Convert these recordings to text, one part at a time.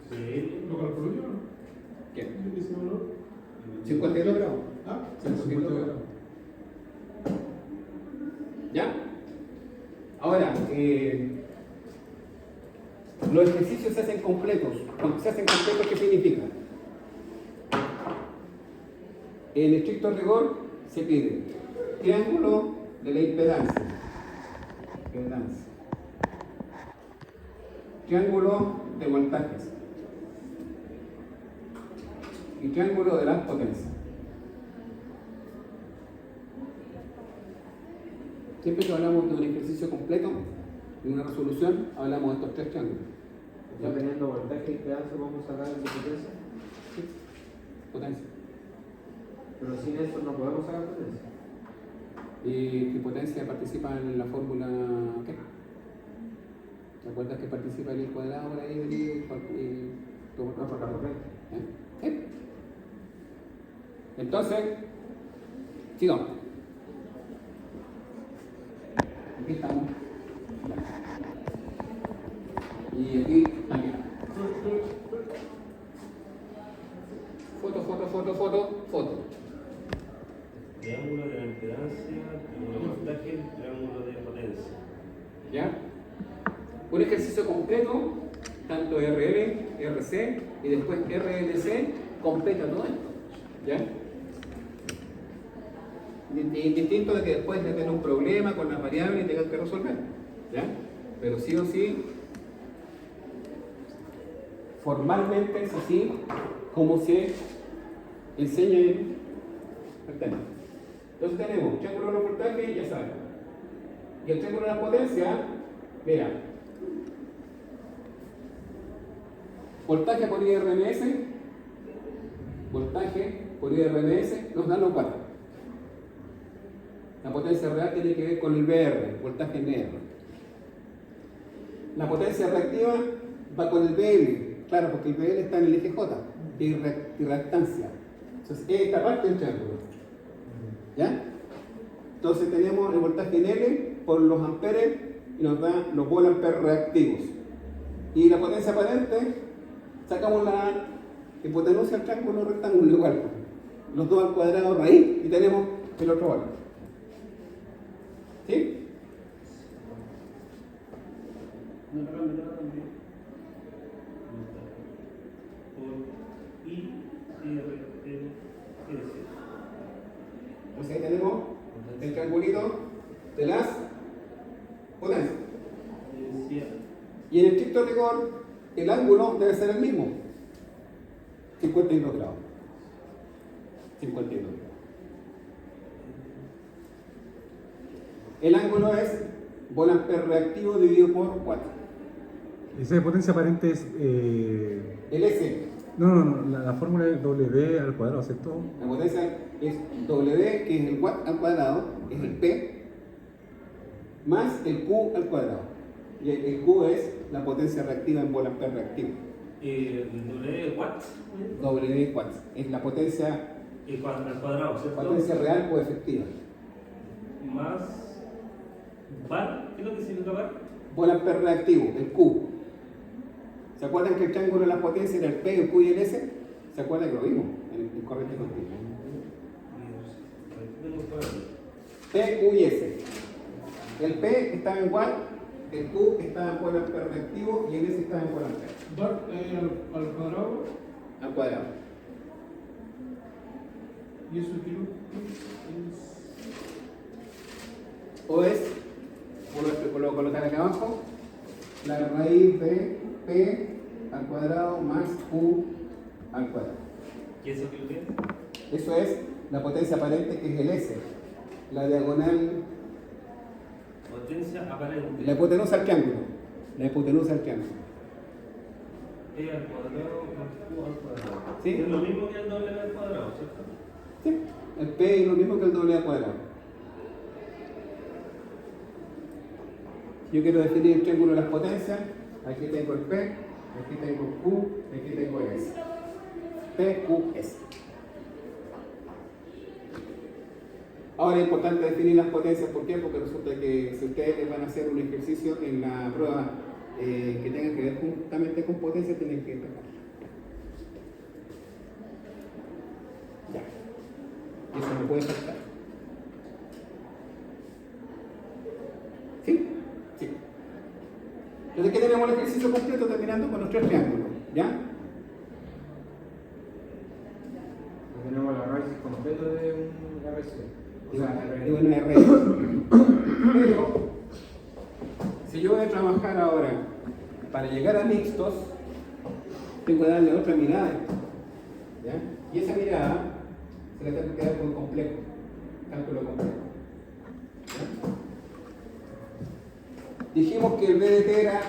Sí. ¿Lo calculo yo, no? ¿Qué? ¿Qué dice valor? 52 grados. Ah, 52 grados. ¿Ya? Ahora, los ejercicios se hacen completos. Cuando se hacen completos, ¿qué significa? En estricto rigor se pide triángulo de la impedancia. Triángulo de voltajes. Y triángulo de las potencias. Siempre que hablamos de un ejercicio completo, de una resolución, hablamos de estos tres triángulos. Ya teniendo voltaje y pedazo, vamos a sacar el de potencia. Sí. Potencia. Pero sin eso no podemos sacar potencia. ¿Y qué potencia participa en la fórmula qué? ¿Te acuerdas que participa en el cuadrado por ahí y todo No, por la corriente. ¿Sí? Entonces, sigamos. Aquí estamos. Y aquí. Foto. Triángulo de la impedancia, triángulo de voltaje, triángulo de potencia. ¿Ya? Un ejercicio completo, tanto RL, RC y después RLC, completa todo esto. ¿Ya? Distinto de que después de tener un problema con las variables y tengas que resolver. ¿Ya? Pero sí o sí, formalmente es así como se enseña en el tema. Entonces tenemos triángulo de los voltajes, ya saben. Y el triángulo de la potencia, mira. Voltaje por IRMS nos dan los cuatro. La potencia real tiene que ver con el VR, voltaje NR. La potencia reactiva va con el BL, claro, porque el BL está en el eje J, y reactancia. Entonces, esta parte del triángulo. ¿Ya? Entonces tenemos el voltaje en L por los amperes y nos da los volamperes reactivos. Y la potencia aparente, sacamos la hipotenusa del triángulo rectángulo igual. Los dos al cuadrado raíz y tenemos el otro valor. ¿Sí? No la cambio también. Por I, R, L, S. Entonces ahí tenemos el triangulito de las potencias. Y en estricto rigor, el ángulo debe ser el mismo. 52 grados. 52 grados. El ángulo es volamper reactivo dividido por 4. Esa de potencia aparente es. El S, No, la fórmula es W al cuadrado, ¿cierto? la potencia es W, que es el watt al cuadrado, es el P, más el Q al cuadrado. Y el Q es la potencia reactiva en volamper reactivo. El W watts. W watts es la potencia, Al cuadrado, ¿cierto? potencia real o efectiva. Más bar. ¿Qué es lo que significa bar? Volamper reactivo, el Q. ¿Se acuerdan que el triángulo de las potencias era el P, el Q y el S? ¿Se acuerdan que lo vimos en corriente continua? P, Q y S. El P estaba en watt, el Q estaba en volamper reactivo y el S estaba en volamper. Bar al cuadrado. Al cuadrado. ¿Y eso qué O es, por lo colocar acá abajo, la raíz de P al cuadrado más Q al cuadrado. ¿Y eso qué es? Eso es la potencia aparente, que es el S. La diagonal, Potencia aparente. la hipotenusa al triángulo. La hipotenusa al triángulo. E al cuadrado más Q al cuadrado. ¿Sí? Es lo mismo que el doble al cuadrado, ¿cierto? Sí, el P es lo mismo que el doble al cuadrado. Yo quiero definir el triángulo de las potencias. Aquí tengo el P, aquí tengo el Q, aquí tengo el S. P, Q, S. Ahora es importante definir las potencias. ¿Por qué? Porque resulta que si ustedes van a hacer un ejercicio en la prueba que tenga que ver justamente con potencia tienen que tocar. Ya. Y eso no puede faltar. ¿Sí? Sí. Entonces, ¿qué tenemos el ejercicio completo terminando con nuestro triángulo? ¿Ya? Tenemos el análisis completo de un RC. O sea, de una R. Pero, si yo voy a trabajar ahora para llegar a mixtos, tengo que darle otra mirada a esto. ¿Ya? Y esa mirada se la tengo que dar por complejo, cálculo complejo. ¿Ya? Dijimos que el BDT era,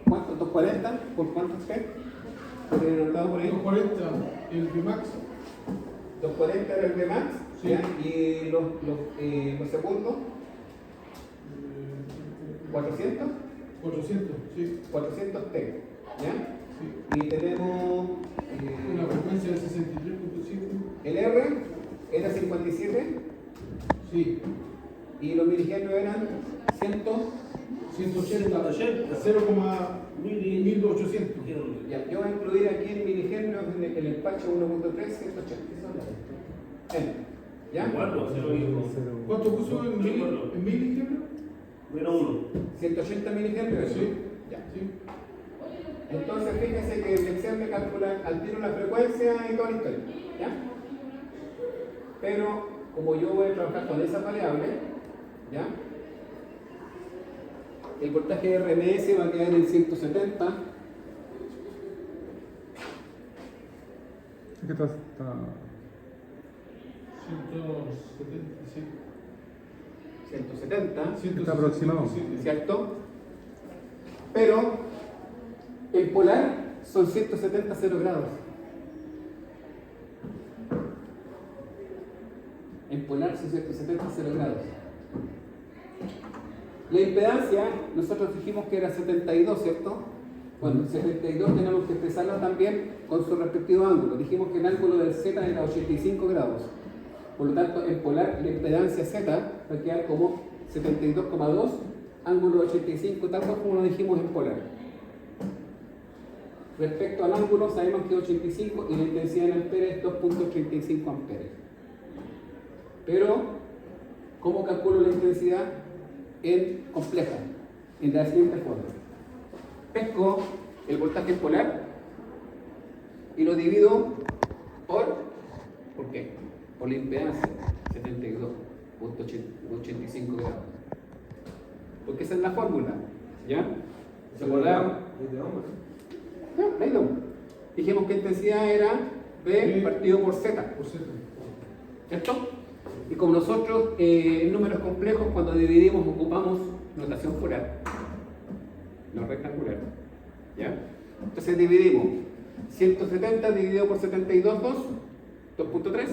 ¿cuánto? ¿240? ¿Por cuántos P? ¿Lo tienen anotado por ahí? 240, el Bimax. 240 era el Bmax, Sí. ¿ya? Y los segundos, 400, 400, sí. 400 T, ¿ya? Sí. Y tenemos Una frecuencia de 63.5. el R era 57 Sí. y los miligenros eran 100, 180. 180. 0,1800. ya, yo voy a incluir aquí en miligenros en el parche 1.3, 180. ¿Ya? Igual, pues, hacer lo mismo. ¿Cuánto puso en Sí, mil? bueno. ¿En mil ejemplos? Menos uno. 180 miligenros. Sí. Ya. Sí. Entonces, fíjense que el Excel me calcula al tiro la frecuencia y toda la historia. ¿Ya? Pero, como yo voy a trabajar con esa variable, ¿ya? El voltaje de RMS va a quedar en 170. ¿Qué está? 170, sí. 170, Está aproximado. ¿cierto? Pero en polar son 170 0 grados. En polar son 170 0 grados. La impedancia, nosotros dijimos que era 72, ¿cierto? Bueno, 72 tenemos que expresarlo también con su respectivo ángulo. Dijimos que el ángulo del Z era 85 grados. Por lo tanto, en polar la impedancia Z va a quedar como 72,2, ángulo 85, tal cual como lo dijimos en polar. Respecto al ángulo, sabemos que es 85 y la intensidad en amperes es 2.35 amperes. Pero, ¿cómo calculo la intensidad? En compleja, en la siguiente forma. Pesco el voltaje polar y lo divido ¿por qué? Por la impedancia, 72.85 grados. Porque esa es la fórmula, ¿ya? ¿Se acordaron? Desde hombre. Ahí lo. Dijimos que intensidad era B partido por Z, Por Z. ¿cierto? Y como nosotros en números complejos cuando dividimos ocupamos notación polar, no rectangular, ¿ya? Entonces dividimos 170 dividido por 72, 2.3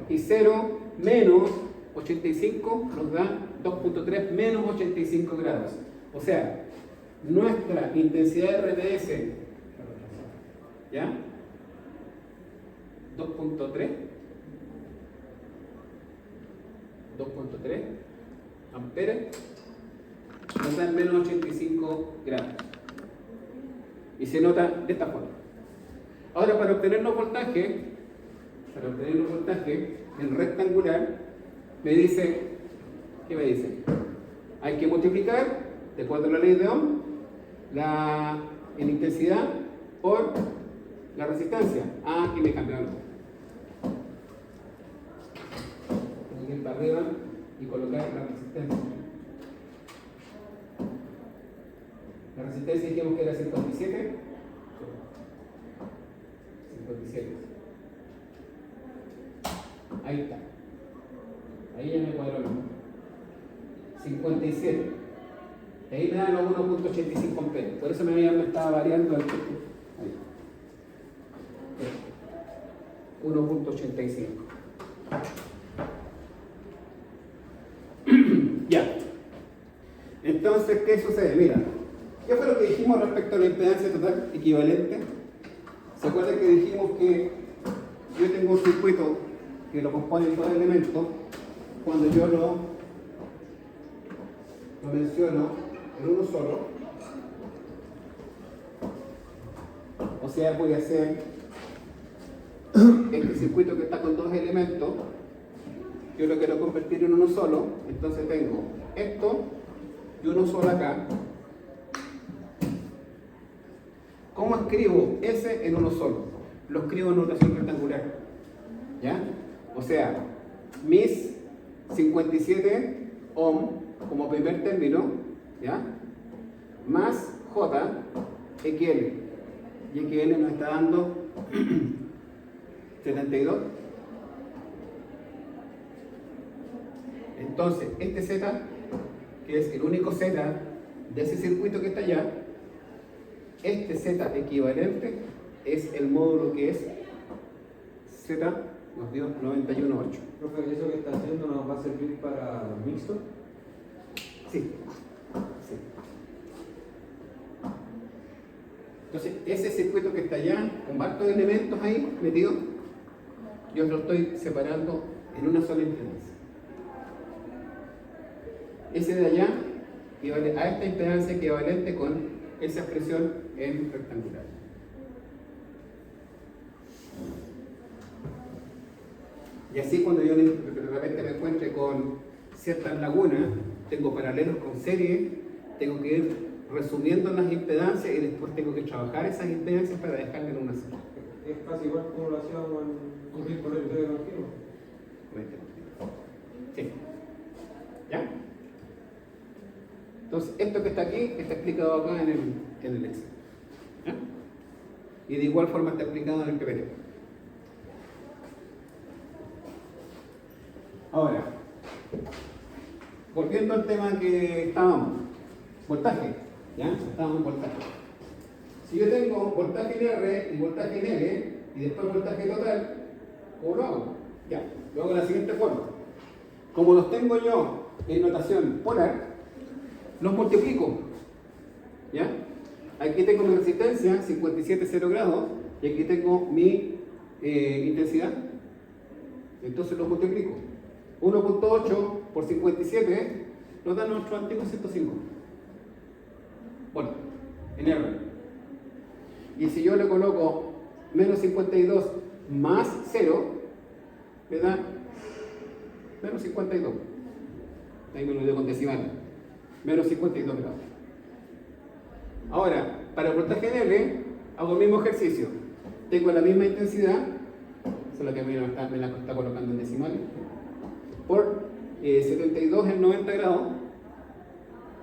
y 0 menos 85 nos da 2.3 menos 85 grados. O sea, nuestra intensidad de RMS, ¿ya? 2.3 amperes nos da menos 85 grados. Y se nota de esta forma. Ahora, para obtener los voltajes en rectangular, me dice, ¿qué me dice? Hay que multiplicar, de acuerdo a la ley de Ohm, la intensidad por la resistencia. Ah, aquí me cambió algo. Tengo que ir para arriba y colocar la resistencia. La resistencia dijimos que era 57. 57. Ahí está. Ahí ya me cuadró el número. 57. Y ahí me dan los 1.85 amperes. Por eso me estaba variando el tiempo. Ahí. 1.85. Ya. Entonces, ¿qué sucede? Mira, ¿qué fue lo que dijimos respecto a la impedancia total equivalente? ¿Se acuerdan que dijimos que yo tengo un circuito que lo componen dos elementos? Cuando yo lo lo menciono en uno solo. O sea, voy a hacer este circuito que está con dos elementos. Yo lo quiero convertir en uno solo. Entonces tengo esto y uno solo acá. ¿Cómo escribo S en uno solo? Lo escribo en notación rectangular. ¿Ya? O sea, mis 57 ohm como primer término, ¿ya? Más J, XL. Y XL nos está dando 72. Entonces, este Z, que es el único Z de ese circuito que está allá, este Z equivalente es el módulo que es Z, nos dio 91.8. Profe, ¿eso que está haciendo nos va a servir para mixto? Sí. Sí. Entonces, ese circuito que está allá, con hartos elementos ahí metidos, yo lo estoy separando en una sola impedancia. Ese de allá equivale a esta impedancia equivalente con esa expresión en rectangular. Y así cuando yo de repente me encuentre con ciertas lagunas, tengo paralelos con serie, tengo que ir resumiendo las impedancias y después tengo que trabajar esas impedancias para dejarlas en una sola. Es casi igual como lo hacíamos en un corriente de continuo. Sí. ¿Ya? Entonces, esto que está aquí está explicado acá en el Excel. ¿Ya? Y de igual forma está explicado en el PPT. Ahora, volviendo al tema que estábamos, voltaje. ¿Ya? Estábamos en voltaje. Si yo tengo voltaje en R y voltaje en L y después voltaje total, ¿cómo lo hago? Ya, lo hago de la siguiente forma. Como los tengo yo en notación polar, los multiplico. ¿Ya? Aquí tengo mi resistencia, 57,0 grados, y aquí tengo mi intensidad. Entonces los multiplico. 1.8 por 57 nos da nuestro antiguo 105. Bueno, en R. Y si yo le coloco menos 52 más 0, me da menos 52. Ahí me lo digo con decimal. Menos 52 grados. Ahora, para el voltaje en L, hago el mismo ejercicio. Tengo la misma intensidad, solo que me la está colocando en decimales, por 72 en 90 grados,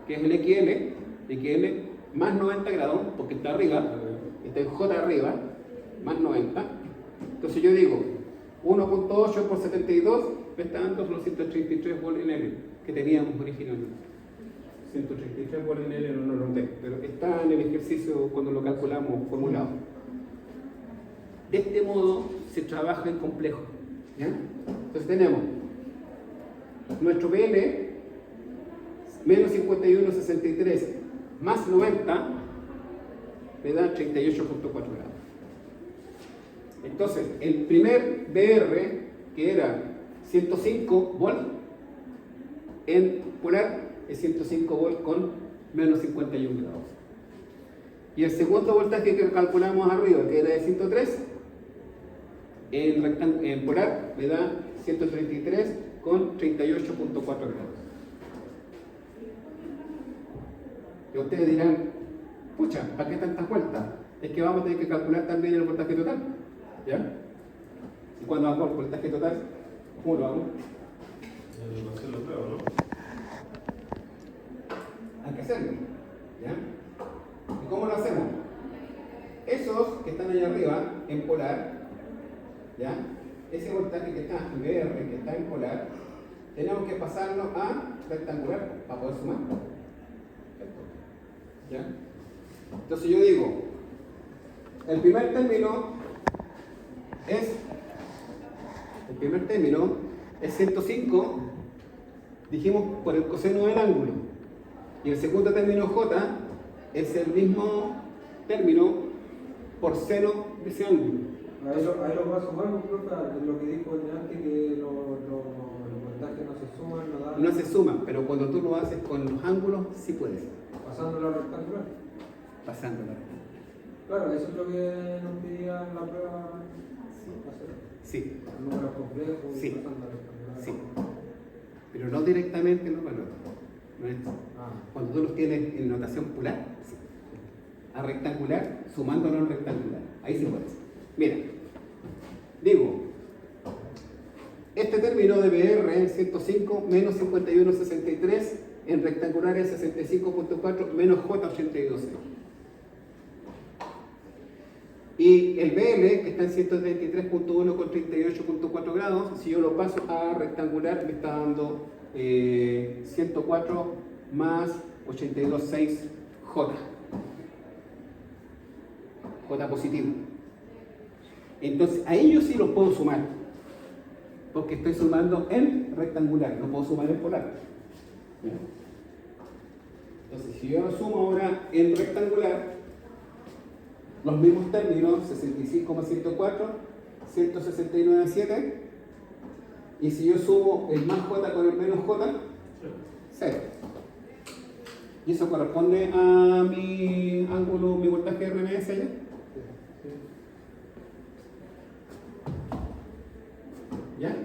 que es el XL más 90 grados, porque está arriba, está en J arriba, más 90. Entonces yo digo, 1.8 por 72 me está dando los 133 volts en L que teníamos originalmente. 133 volts en L no lo noté, pero está en el ejercicio cuando lo calculamos formulado. De este modo se trabaja en complejo. ¿Ya? Entonces tenemos nuestro PL menos 51,63 más 90 me da 38,4 grados. Entonces, el primer BR, que era 105 volts, en polar es 105 volts con menos 51 grados. Y el segundo voltaje que calculamos arriba, que era de 103, en polar me da 133 con 38,4 grados. Y ustedes dirán, pucha, ¿para qué tantas vueltas? Es que vamos a tener que calcular también el voltaje total. ¿Ya? Y cuando hagamos el voltaje total, ¿cómo lo hago? Hacerlo prueba, ¿no? Hay que hacerlo. ¿Ya? ¿Y cómo lo hacemos? Esos que están ahí arriba, en polar, ¿ya? Ese voltaje que está en VR, que está en polar, tenemos que pasarlo a rectangular para poder sumar. ¿Ya? Entonces yo digo, el primer término es 105, dijimos por el coseno del ángulo, y el segundo término J es el mismo término por seno de ese ángulo. Ahí lo va a sumar, profe, lo que dijo antes, que los voltajes no se suman, no dan. No se suman, pero cuando tú lo haces con los ángulos, sí puedes. Pasando la rectangular. Pasándola. Claro, eso es lo que nos pedía la prueba hacer. Sí, Números complejos Sí. y pasando la rectangular. sí. Pero no directamente en los valores. No es- Cuando tú los tienes en notación polar, sí. A rectangular, sumándolo en rectangular. Ahí sí puedes. Mira, digo, este término de BR en 105 menos 51,63 en rectangular es 65,4 menos J82. Y el BL, que está en 133,1 con 38,4 grados, si yo lo paso a rectangular, me está dando 104 más 82,6 J. J positivo. Entonces, a ellos sí los puedo sumar. Porque estoy sumando en rectangular, no puedo sumar en polar. ¿Ya? Entonces, si yo lo sumo ahora en rectangular, los mismos términos, 65,104, 169,7, y si yo sumo el más J con el menos J, 0. Y eso corresponde a mi ángulo, mi voltaje RMS allá. ¿Ya?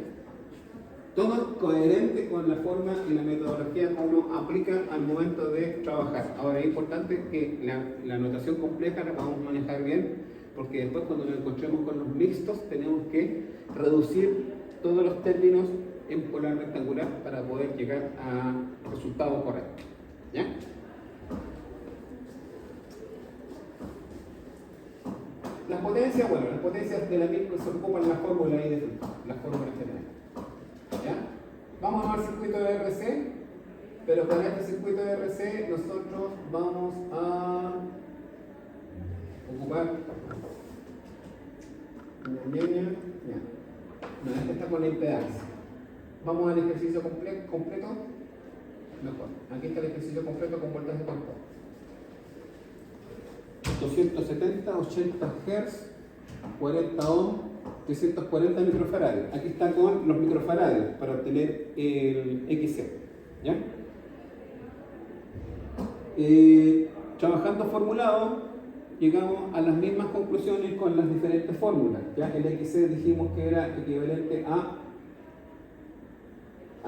Todo es coherente con la forma y la metodología que uno aplica al momento de trabajar. Ahora es importante que la notación compleja la podamos manejar bien, porque después cuando nos encontremos con los mixtos tenemos que reducir todos los términos en polar rectangular para poder llegar a resultados correctos. ¿Ya? Las potencias, bueno, las potencias de la misma se ocupan en la fórmula ahí de las fórmulas generales. ¿Ya? Vamos a ver circuito de RC, pero para este circuito de RC nosotros vamos a ocupar no, este está con la impedancia. Vamos al ejercicio completo. Mejor. Aquí está el ejercicio completo con voltaje constante. 270, 80 Hz, 40 ohm, 340 microfaradios. Aquí está con los microfaradios para obtener el XC. ¿Ya? Trabajando formulado, llegamos a las mismas conclusiones con las diferentes fórmulas. ¿Ya? El XC dijimos que era equivalente a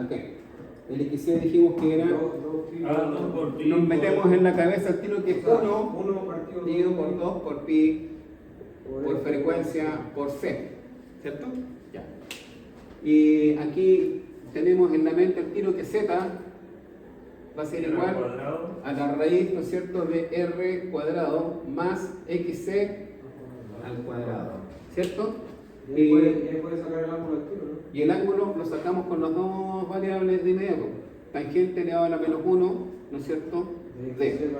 qué? El XC dijimos que era, nos metemos en la cabeza el tiro que es 1 dividido por 2 por pi por frecuencia por C, ¿cierto? Ya. Y aquí tenemos en la mente el tiro que Z va a ser igual a la raíz, ¿no es cierto?, de R cuadrado más XC al cuadrado, ¿cierto? Y ahí puede sacar el ángulo del tiro, ¿no? Y el ángulo lo sacamos con las dos variables de inmediato. Tangente elevado a la menos 1, ¿no es cierto? D.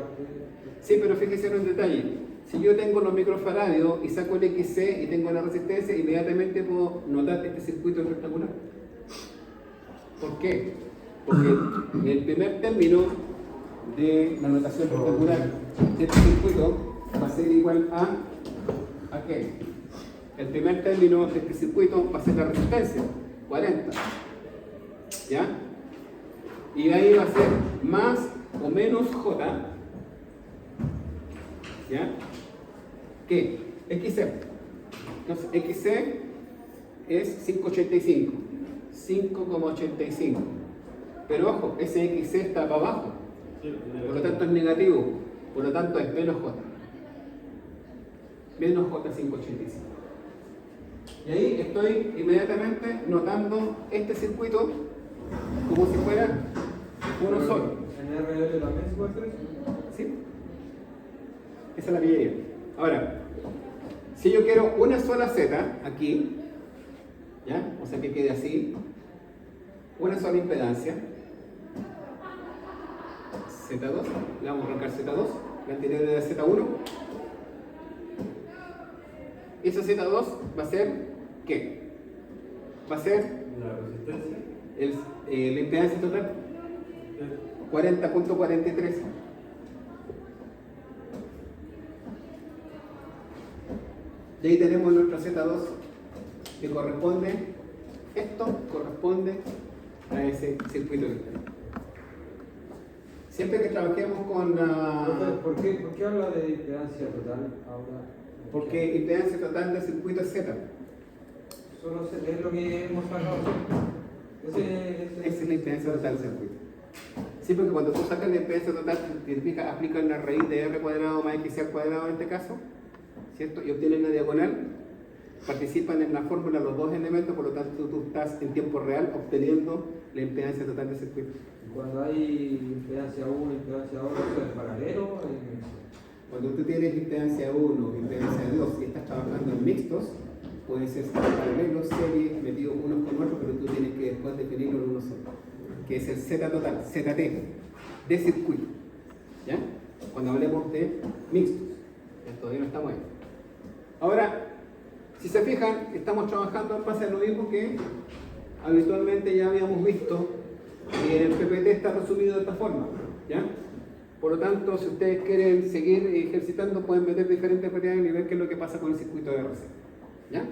Sí, pero fíjese en un detalle. Si yo tengo los microfaradios y saco el XC y tengo la resistencia, inmediatamente puedo notar este circuito rectangular. ¿Por qué? Porque el primer término de la notación rectangular de este circuito va a ser igual ¿a qué? El primer término de este circuito va a ser la resistencia, 40. ¿Ya? Y ahí va a ser más o menos J. ¿Ya? ¿Qué? XC. Entonces, XC es 5,85. 5,85. Pero ojo, ese XC está para abajo. Por lo tanto es negativo. Por lo tanto es menos J. Menos J 5,85. Y ahí estoy inmediatamente notando este circuito como si fuera uno solo. ¿En RL también se puede hacer eso? ¿Sí? Esa es la pillería. Ahora, si yo quiero una sola Z aquí, ¿ya? O sea que quede así, una sola impedancia, Z2, le vamos a arrancar Z2, la tiré de Z1. Esa Z2 va a ser, ¿qué? Va a ser La resistencia. la impedancia total, 40,43. Y ahí tenemos nuestra Z2 que corresponde, esto corresponde a ese circuito que está ahí. Siempre que trabajemos con ¿Por qué habla de impedancia total ahora? porque impedancia total del circuito es Z. Solo es lo que hemos sacado. Esa es la impedancia total del circuito. Sí, porque cuando tú sacas la impedancia total, significa aplican la raíz de R cuadrado más XC al cuadrado en este caso, ¿cierto? Y obtienen la diagonal, participan en la fórmula los dos elementos, por lo tanto tú estás en tiempo real obteniendo la impedancia total del circuito. Cuando hay impedancia 1, impedancia 2, ¿eso es paralelo? Cuando tú tienes impedancia 1, impedancia 2 y estás trabajando en mixtos, puede ser paralelo, serie, metidos unos con otros, pero tú tienes que después definirlo en uno solo, que es el Z total, ZT, de circuito. ¿Ya? Cuando hablemos de mixtos, todavía no estamos ahí. Ahora, si se fijan, estamos trabajando en base a lo mismo que habitualmente ya habíamos visto, y en el PPT está resumido de esta forma. ¿Ya? Por lo tanto, si ustedes quieren seguir ejercitando, pueden meter diferentes variables y ver qué es lo que pasa con el circuito de RC. ¿Ya?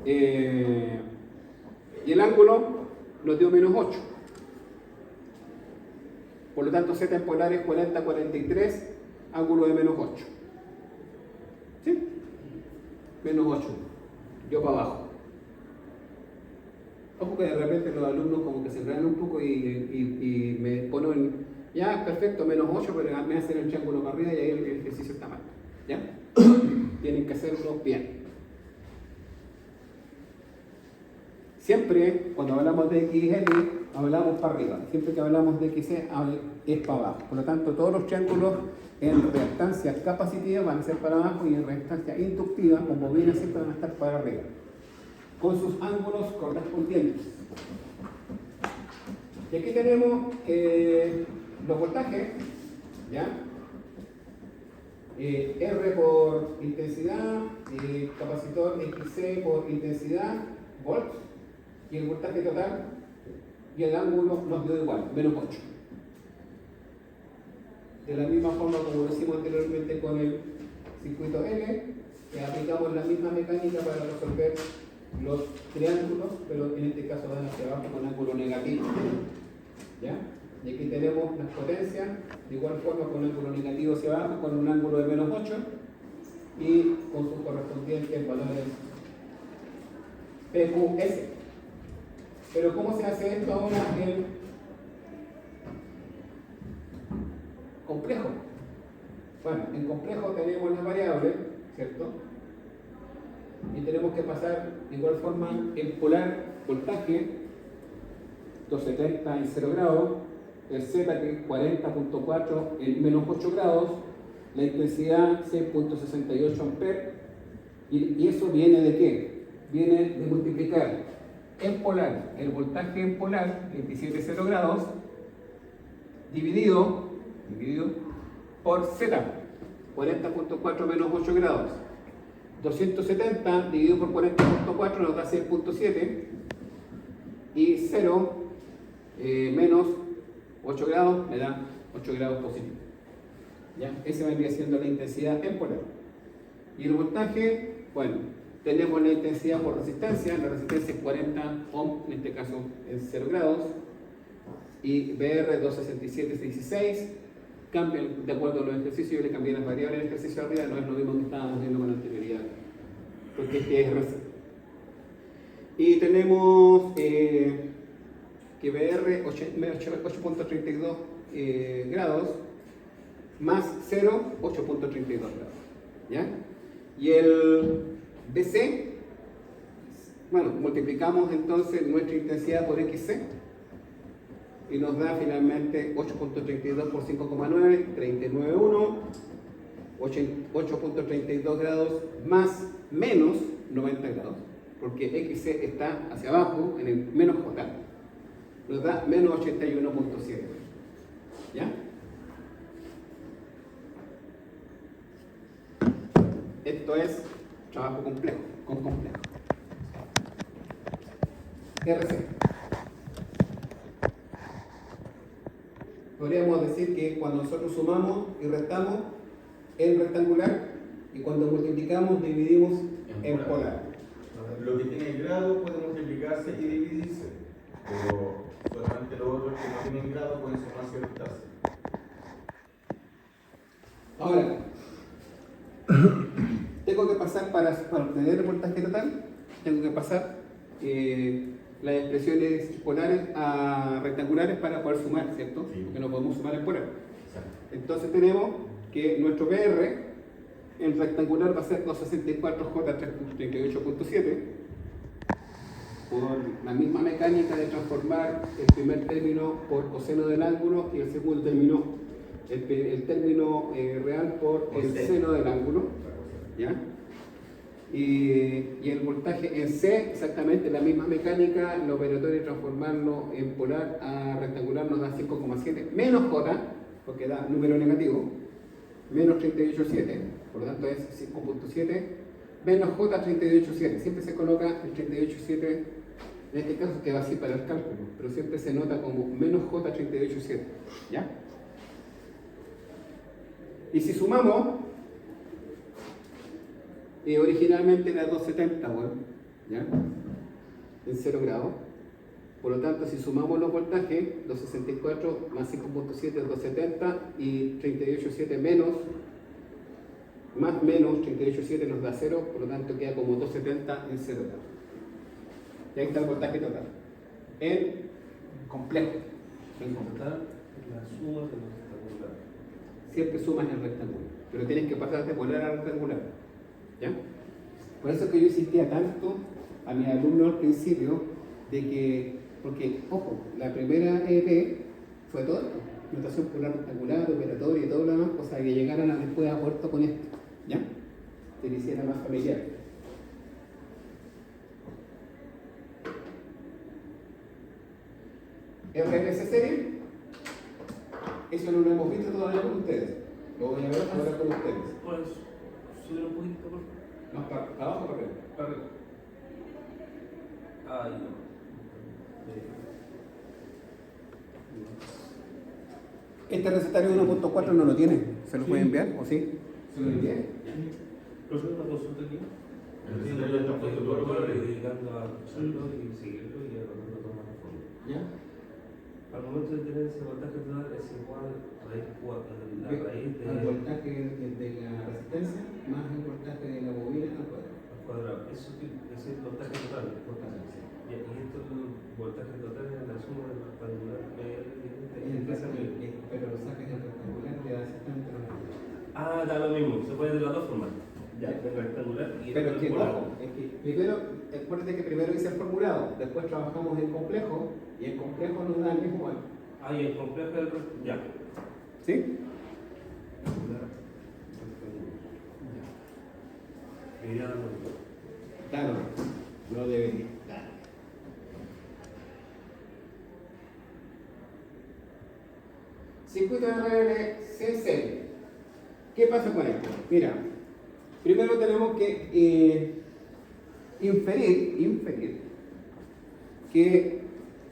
Y el ángulo nos dio menos 8. Por lo tanto, Z en polar es 40-43, ángulo de menos 8. ¿Sí? Menos 8. Yo para abajo. Ojo que de repente los alumnos como que se enredan un poco y me ponen, ya, perfecto, menos 8, pero me hacen el triángulo para arriba y ahí el ejercicio está mal. ¿Ya? Tienen que hacerlo bien. Siempre, cuando hablamos de XL, hablamos para arriba. Siempre que hablamos de XC, es para abajo. Por lo tanto, todos los triángulos en reactancia capacitiva van a ser para abajo y en reactancia inductiva, como viene siempre, van a estar para arriba, con sus ángulos correspondientes. Y aquí tenemos los voltajes, ¿ya? R por intensidad, capacitor XC por intensidad, volts, y el voltaje total, y el ángulo nos dio igual, menos 8. De la misma forma como lo hicimos anteriormente con el circuito L, aplicamos la misma mecánica para resolver los triángulos, pero en este caso van hacia abajo con ángulo negativo. ¿Ya? Y aquí tenemos las potencias, de igual forma con ángulo negativo hacia abajo, con un ángulo de menos 8 y con sus correspondientes valores PQS. Pero ¿cómo se hace esto ahora en complejo? Bueno, en complejo tenemos las variables, ¿cierto? Y tenemos que pasar de igual forma el polar voltaje 270 en 0 grados, el Z que es 40.4 en menos 8 grados, la intensidad 6.68 amperes, y eso viene de qué? Viene de multiplicar en polar, el voltaje en polar, 27,0 grados, dividido por Z, 40.4 menos 8 grados. 270 dividido por 40.4 nos da 6.7 y 0 menos 8 grados me da 8 grados positivo. ¿Ya? Ese vendría siendo la intensidad en polar. Y el voltaje, bueno, tenemos la intensidad por resistencia, la resistencia es 40 ohm, en este caso es 0 grados, y BR 267,16, cambian de acuerdo a los ejercicios, yo le cambié las variables del ejercicio arriba, no es lo mismo que estábamos viendo con anterioridad, porque este es RC. Y tenemos que BR 8.32 grados, más 0, 8.32 grados. ¿Ya? Y el BC, bueno, multiplicamos entonces nuestra intensidad por XC y nos da finalmente 8.32 por 5,9, 39,1, 8.32 grados más menos 90 grados, porque XC está hacia abajo en el menos J, nos da menos 81.7. ¿Ya? Esto es trabajo complejo, con complejo. RC. Podríamos decir que cuando nosotros sumamos y restamos en rectangular y cuando multiplicamos dividimos en polar. Lo que tiene grado puede multiplicarse y dividirse, pero Solamente los otros que no tienen grado pueden sumarse y restarse. Ahora, tengo que pasar para obtener el voltaje total, tengo que pasar las expresiones polares a rectangulares para poder sumar, ¿cierto? Sí. Porque no podemos sumar en polar. Entonces tenemos que nuestro PR en rectangular va a ser 264J38.7 por la misma mecánica de transformar el primer término por coseno del ángulo y el segundo término, el término real por el seno del ángulo, ¿ya? Y el voltaje en C, exactamente la misma mecánica, la operatoria de transformarlo en polar a rectangular nos da 5,7 menos J, porque da número negativo, menos 38,7, por lo tanto es 5,7 menos J 38,7, siempre se coloca el 38,7, en este caso que va así para el cálculo, pero siempre se nota como menos J 38,7, ¿ya? Y si sumamos, originalmente era 270, bueno, ¿ya? En 0 grados. Por lo tanto, si sumamos los voltajes, 264 más 5.7 es 270 y 38,7 menos, más menos 38,7 nos da 0, por lo tanto queda como 270 en 0 grados. Y ahí está el voltaje total. En complejo. En complejo. Total, la suma de los rectangulares. Siempre sumas en rectangular, pero tienes que pasar de polar a rectangular, ¿ya? Por eso es que yo insistía tanto a mis alumnos al principio de que, porque, ojo, la primera EP fue todo esto, notación polar rectangular, operatoria y todo lo demás, o sea, que llegaran a después a puerto con esto, ¿ya? Que le hiciera más familiar. RMS serie, eso no lo hemos visto todavía con ustedes, lo voy a ver ahora con ustedes. ¿Puedes subir un poquito, por favor? Más para abajo o para arriba. Para arriba. Ahí no. Este recetario 1.4 no lo tiene, ¿se lo puede enviar o sí? ¿Se lo envié? Profesor, una consulta aquí. Sí, ya está puesto todo el Estoy valor. dedicando a usarlo y seguirlo y a ponerlo todo más a fondo. ¿Ya? Al momento de tener ese voltaje total es igual raíz la raíz de Al voltaje de la resistencia más el voltaje de la bobina al cuadrado. al cuadrado. Eso es el voltaje total. Y esto es el voltaje total en la suma del rectangular Pero lo sacas del rectangular y le das exactamente lo mismo. Ah, da lo mismo, se puede de las dos formas. Ya, el rectangular y Pero el es que, polar. ojo, es que primero, acuérdate que primero hice el formulado, después trabajamos en complejo y el complejo nos da el mismo valor. Ah, y el complejo del ya. ¿Sí? Debería darlo. Claro, no debería. Circuito de RLC. ¿Qué pasa con esto? Mira, primero tenemos que inferir que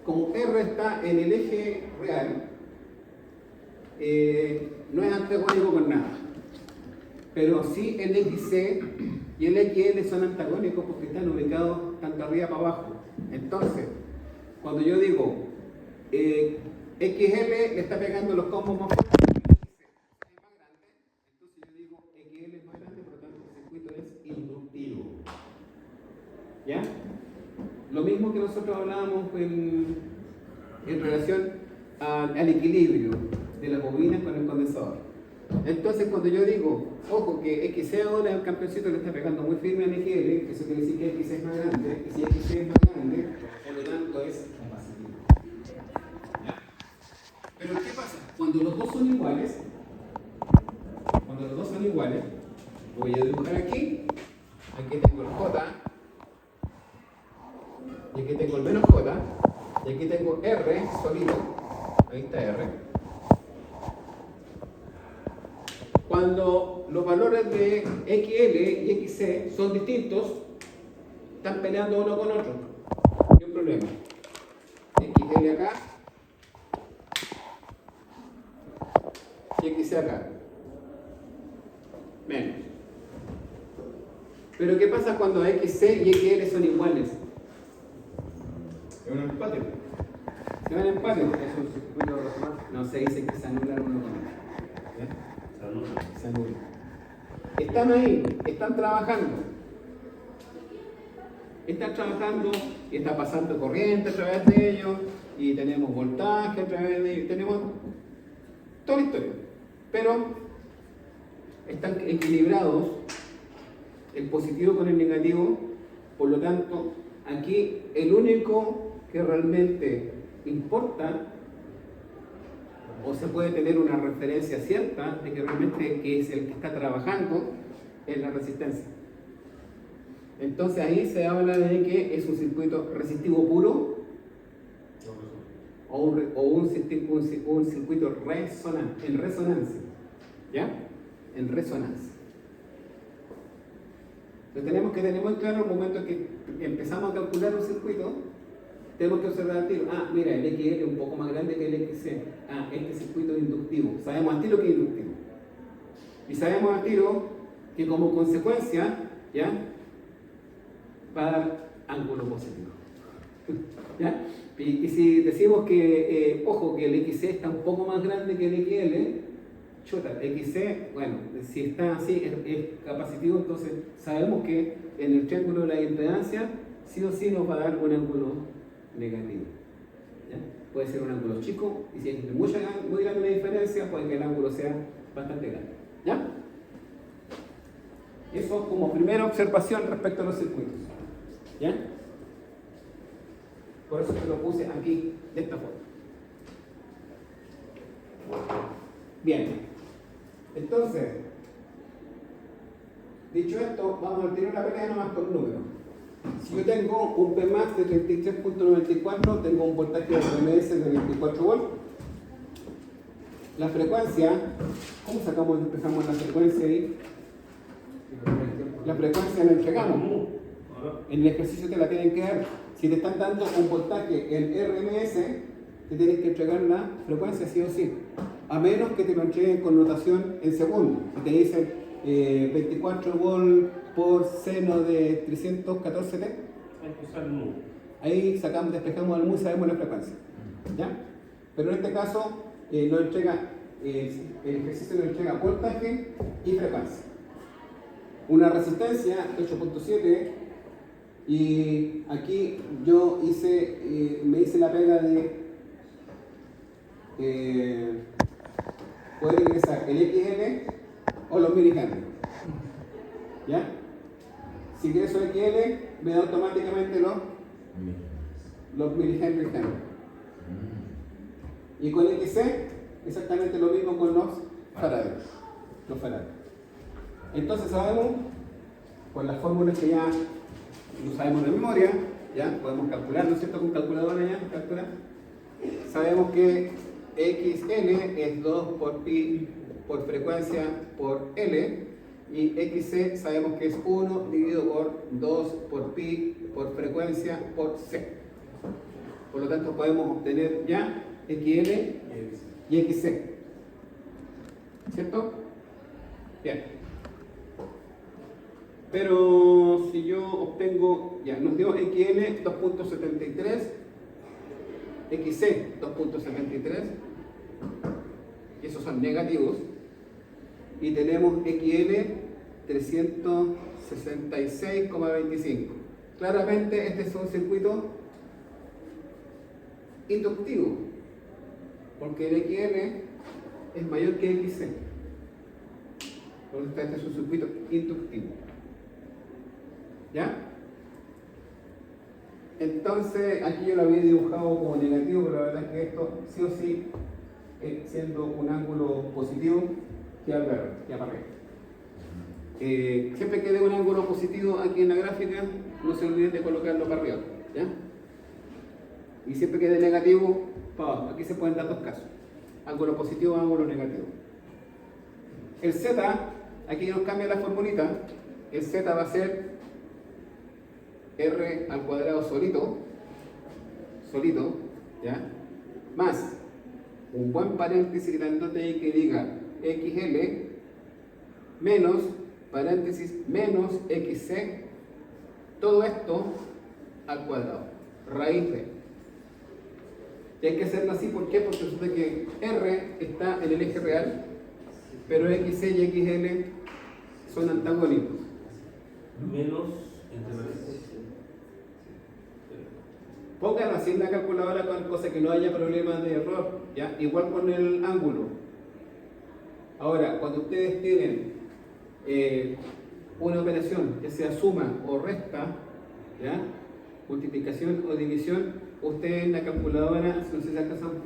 como R está en el eje real, no es antagónico con nada. Pero sí el XC y el XL son antagónicos porque están ubicados tanto arriba para abajo. Entonces, cuando yo digo XL le está pegando los combos más fuertes, XC es más grande, entonces yo digo XL es más grande, por lo tanto el circuito es inductivo. ¿Ya? Lo mismo que nosotros hablábamos en relación al equilibrio de las bobinas con el condensador. Entonces, cuando yo digo, ojo, que XC ahora el campeoncito le está pegando muy firme al XL, eso quiere decir que XC es más grande, y si XC es más grande, por lo tanto es capacitivo. ¿Ya? Pero ¿qué pasa? Cuando los dos son iguales, voy a dibujar aquí tengo el J, y aquí tengo el menos J, y aquí tengo R sólido, ahí está R. Cuando los valores de XL y XC son distintos, están peleando uno con otro. No hay un problema. XL acá y XC acá. Menos. Pero ¿qué pasa cuando XC y XL son iguales? Es un empate. Se van en empate. Es un circuito resonante. No, se dice que se anulan uno con otro. ¿Ya? Salud. Se anulan. Están ahí, están trabajando. Están trabajando y está pasando corriente a través de ellos y tenemos voltaje a través de ellos, tenemos toda la historia. Pero están equilibrados el positivo con el negativo, por lo tanto, aquí el único que realmente importa o se puede tener una referencia cierta de que realmente que es el que está trabajando es la resistencia. Entonces ahí se habla de que es un circuito resistivo puro o un circuito en resonancia. ¿Ya? En resonancia. Entonces tenemos que tener muy claro el momento en que empezamos a calcular un circuito, tenemos que observar al tiro. Ah, mira, el XL es un poco más grande que el XC. Ah, este circuito es inductivo. Sabemos al tiro que es inductivo. Y sabemos al tiro que como consecuencia, ¿ya? Va a dar ángulo positivo. ¿Ya? Y si decimos que, ojo, que el XC está un poco más grande que el XL, chuta, XC, bueno, si está así, es capacitivo, entonces sabemos que en el triángulo de la impedancia, sí o sí nos va a dar un ángulo negativo. ¿Ya? Puede ser un ángulo chico, y si es muy grande la diferencia, puede que el ángulo sea bastante grande. ¿Ya? Eso como primera observación respecto a los circuitos. ¿Ya? Por eso te lo puse aquí de esta forma. Bien. Entonces, dicho esto, vamos a tener una pelea nomás con números. Si yo tengo un Pmax de 33.94, tengo un voltaje de RMS de 24 volts. La frecuencia, ¿cómo empezamos la frecuencia ahí? La frecuencia la entregamos. En el ejercicio te la tienen que dar. Si te están dando un voltaje en RMS, te tienes que entregar la frecuencia sí o sí. A menos que te lo entreguen con notación en segundos. Si te dicen 24 volts por seno de 314T, Hay que usar mu. ahí despejamos el mu y sabemos la frecuencia. ¿Ya? Pero en este caso, el ejercicio nos entrega voltaje y frecuencia. Una resistencia 8.7, y aquí yo me hice la pega de poder ingresar el XL o los milihenry. ¿Ya? Si ingreso XL, me da automáticamente los milihenry. Y con XC, exactamente lo mismo con los farads. Entonces sabemos, con las fórmulas que ya lo sabemos de memoria, ya podemos calcular, ¿no es cierto? Con calculadora ya, calcular. Sabemos que XL es 2 por pi por frecuencia por L, y XC sabemos que es 1 dividido por 2 por pi por frecuencia por C. Por lo tanto podemos obtener ya XL y XC. ¿Cierto? Bien. Pero si yo obtengo, ya nos dio XL 2.73, XC 2.73, y esos son negativos, y tenemos XL 366,25. Claramente este es un circuito inductivo, porque el XL es mayor que XC. Por lo tanto, este es un circuito inductivo. ¿Ya? Entonces, aquí yo lo había dibujado como negativo, pero la verdad es que esto sí o sí, siendo un ángulo positivo, queda para arriba. Siempre que dé un ángulo positivo aquí en la gráfica, no se olviden de colocarlo para arriba. ¿Ya? Y siempre que dé negativo, para abajo. Aquí se pueden dar dos casos: ángulo positivo, ángulo negativo. El Z, aquí nos cambia la formulita. El Z va a ser R al cuadrado solito, ¿ya? Más un buen paréntesis grandote ahí que diga XL menos paréntesis menos XC, todo esto al cuadrado, raíz de. Y hay que hacerlo así, ¿por qué? Porque resulta que R está en el eje real, pero XC y XL son antagónicos. Menos entre paréntesis. Pónganlo así en la calculadora, cosa que no haya problemas de error, ¿ya? Igual con el ángulo. Ahora, cuando ustedes tienen una operación que sea suma o resta, ¿ya? Multiplicación o división, ustedes en la calculadora, no sé si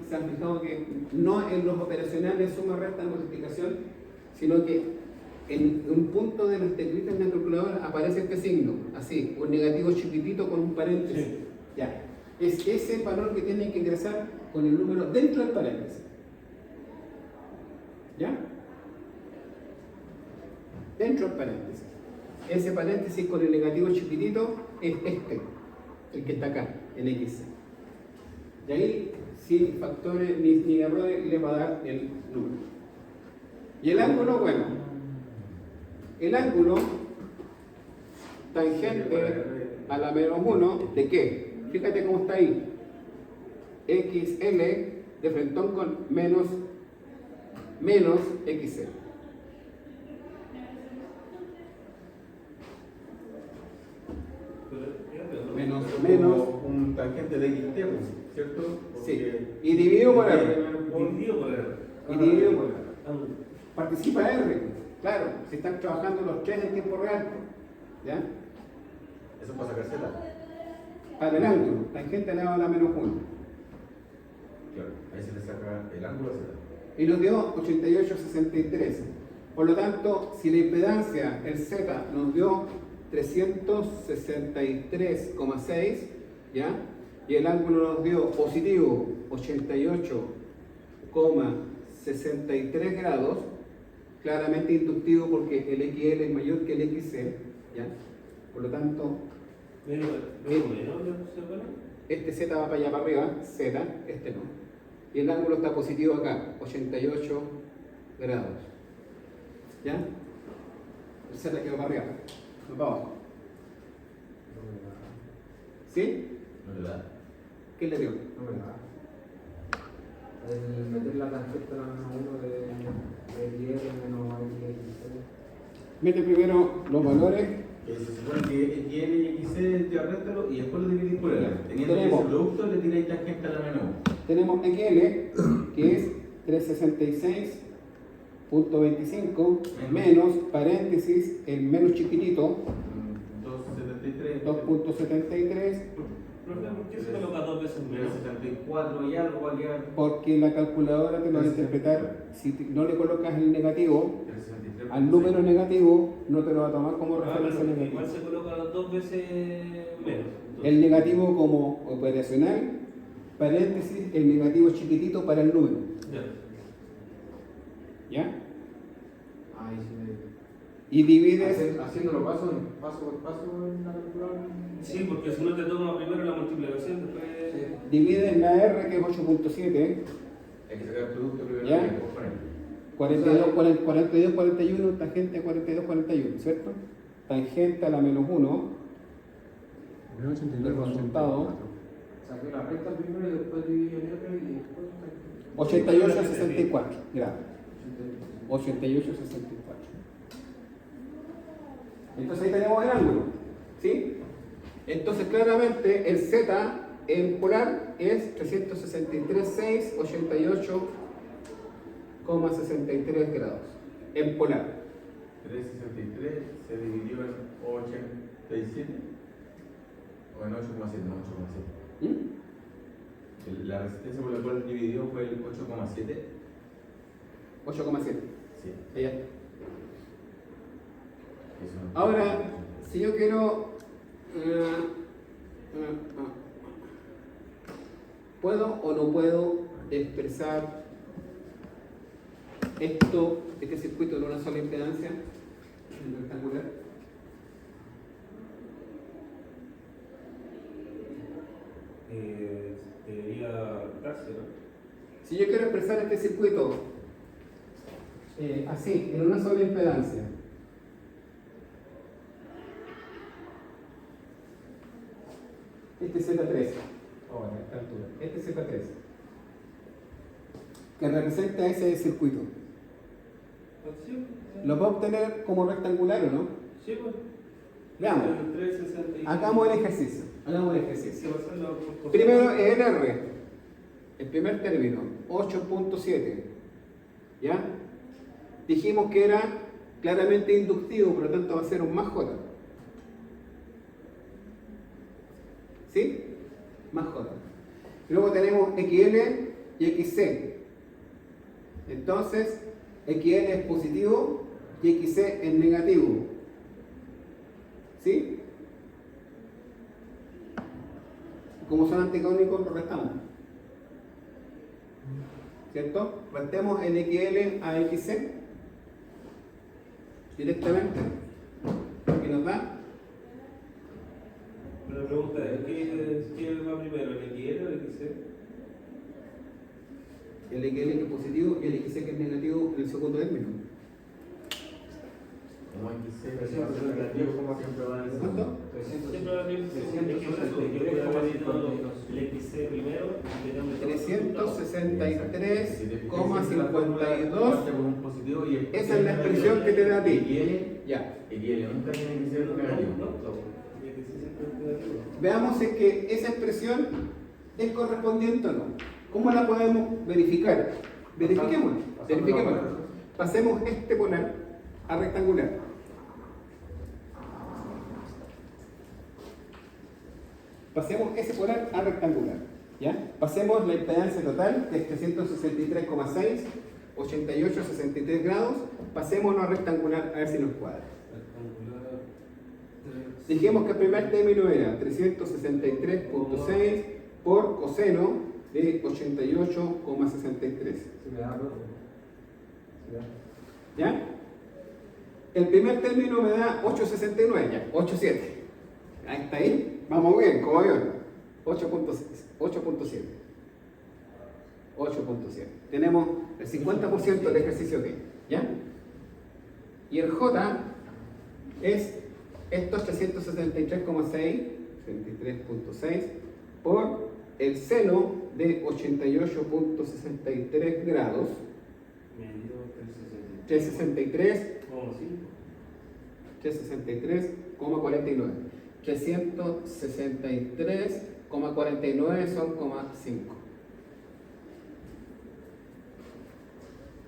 se han fijado que no en los operacionales suma, resta, multiplicación, sino que en un punto de las teclitas en la calculadora aparece este signo, así, un negativo chiquitito con un paréntesis. Sí. Ya. Es ese valor que tienen que ingresar con el número dentro del paréntesis. ¿Ya? Dentro del paréntesis. Ese paréntesis con el negativo chiquitito es este, el que está acá, en X. Y ahí, sin factores ni errores, le va a dar el número. Y el ángulo, bueno, el ángulo tangente a la menos 1, ¿de qué? Fíjate cómo está ahí. XL de frentón con menos XL. Menos Como un tangente de XT, ¿cierto? Sí. Y dividido por R. Dividido por R. Y dividido por R. Ángulo. Participa R. Claro, si están trabajando los tres en tiempo real. ¿Ya? Eso para sacar Z. Para el ángulo, tangente elevado a la menos 1. Claro, ahí se le saca el ángulo a Z. Y nos dio 88,63. Por lo tanto, si la impedancia, el Z, nos dio 363,6, ¿ya? Y el ángulo nos dio positivo 88,63 grados, claramente inductivo porque el XL es mayor que el XC, ¿ya? Por lo tanto, Menos, ¿ya se pone? este Z va para allá para arriba, Z, este no. Y el ángulo está positivo acá, 88 grados. ¿Ya? El Z quedó para arriba, no para abajo. ¿Sí? No le da. ¿Qué le dio? No me da. El meter la tangente a la menos 1 de 10 menos XL. Mete primero los valores. Que se supone que XL y XC ya réstalo y después lo dividís por L. Teniendo Tenemos. ese producto le tiráis tangente a la menos 1. Tenemos XL, que es 366.25 menos paréntesis, el menos chiquitito, 273. 2.73, ¿Por qué se coloca dos veces menos? 74 y algo va a quedar. porque la calculadora te lo va a interpretar. Si no le colocas el negativo, 363. al número negativo no te lo va a tomar como Ah, referencia pero negativa. igual se coloca dos veces menos. El negativo como operacional, paréntesis, el negativo chiquitito para el número. Ya. ¿Ya? Ahí sí. Y divides, Haciéndolo paso por paso en la calculadora. Sí, porque si no te toma primero la multiplicación, después. divides la R, que es 8.7, Hay que sacar el producto primero. ¿Ya? Y después poner. 42, 41, tangente a 42, 41, ¿cierto? Tangente a la menos 1, Menos 89, El resultado. Saqué la recta primero y después dividí el R y después. 88 a 64 grados. 88 a 64. Entonces ahí tenemos el ángulo, ¿sí? Entonces claramente el Z en polar es 363,6, 88,63 grados. En polar. 363 se dividió en 87 o en 8,7, no 8,7. ¿Mm? La resistencia por la cual dividió fue el 8,7. 8,7. Sí. Allá. Eso. Ahora, si yo quiero ¿puedo o no puedo expresar este circuito en una sola impedancia en rectangular? Debería darse, ¿no? Si yo quiero expresar este circuito así, en una sola impedancia, este Z3, ahora a esta altura, este Z3, que representa ese circuito. Sí, ¿Lo puedo obtener como rectangular o no? sí, pues. Veamos. El 360. Hagamos el ejercicio. Hagamos el Se ejercicio. va a hacer la- Primero el R, el primer término, 8.7. ¿Ya? Dijimos que era claramente inductivo, por lo tanto va a ser un más J. ¿Sí? Más J. Luego tenemos XL y XC. Entonces, XL es positivo y XC es negativo. ¿Sí? Como son anticónicos, lo restamos. ¿Cierto? Restemos el XL a XC directamente. ¿Qué nos da? Pero la pregunta es: ¿qué va primero, el XL o el XC? El XL que es positivo y el XC que es negativo en el segundo término. Como XC, siempre negativo, como siempre va a ser. ¿Cuánto? Siempre va a ser 363. Yo voy a haber editado el XC primero. le damos el 363,52. Esa es la expresión que te da a ti. Ya. XL nunca tiene que ser negativo. El XC siempre es negativo. Veamos si es que esa expresión es correspondiente o no. ¿Cómo la podemos verificar? Verifiquémosla. Verifiquémosla. Pasemos este polar a rectangular. Pasemos ese polar a rectangular. ¿Ya? Pasemos la impedancia total, que es 363,6, 88,63 grados. Pasémonos a rectangular a ver si nos cuadra. Rectangular. Dijimos que el primer término era 363,6 por coseno de 88,63. Si me da, profe. Si da. ¿Ya? El primer término me da 8,69, ya, 8,7. Ahí está ahí. Vamos bien, como avión. 8,7. 8,7. Tenemos el 50% del ejercicio aquí. ¿Ya? Y el J es estos 373,6, 63,6 por el seno de 88,63 grados, Medio 363, 363,5. 363,49. 363,49 son 0,5.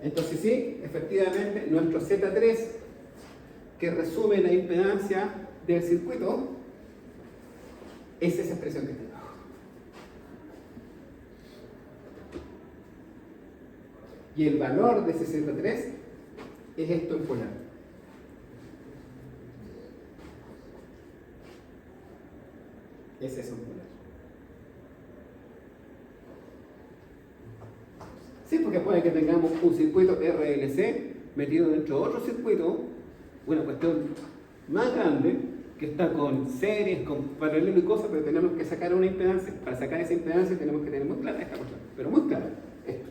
Entonces sí, efectivamente, nuestro Z3, que resume la impedancia del circuito, es esa expresión que está abajo. Y el valor de ese Z3 es esto en polar. Es eso en polar. Sí, porque puede que tengamos un circuito RLC metido dentro de otro circuito, una cuestión más grande, que está con series, con paralelo y cosas, pero tenemos que sacar una impedancia. Para sacar esa impedancia tenemos que tener muy clara esta cuestión, pero muy clara, esto.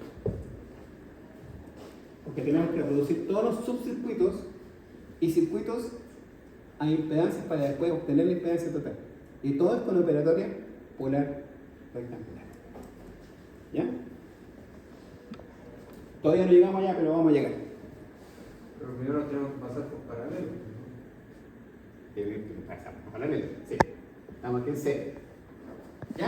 Porque tenemos que reducir todos los subcircuitos y circuitos a impedancias para después obtener la impedancia total. Y todo es con operatoria polar rectangular. ¿Ya? Todavía no llegamos allá, pero vamos a llegar. Pero primero tenemos que pasar por paralelo. Pasamos paralelo. Sí. Estamos aquí en C.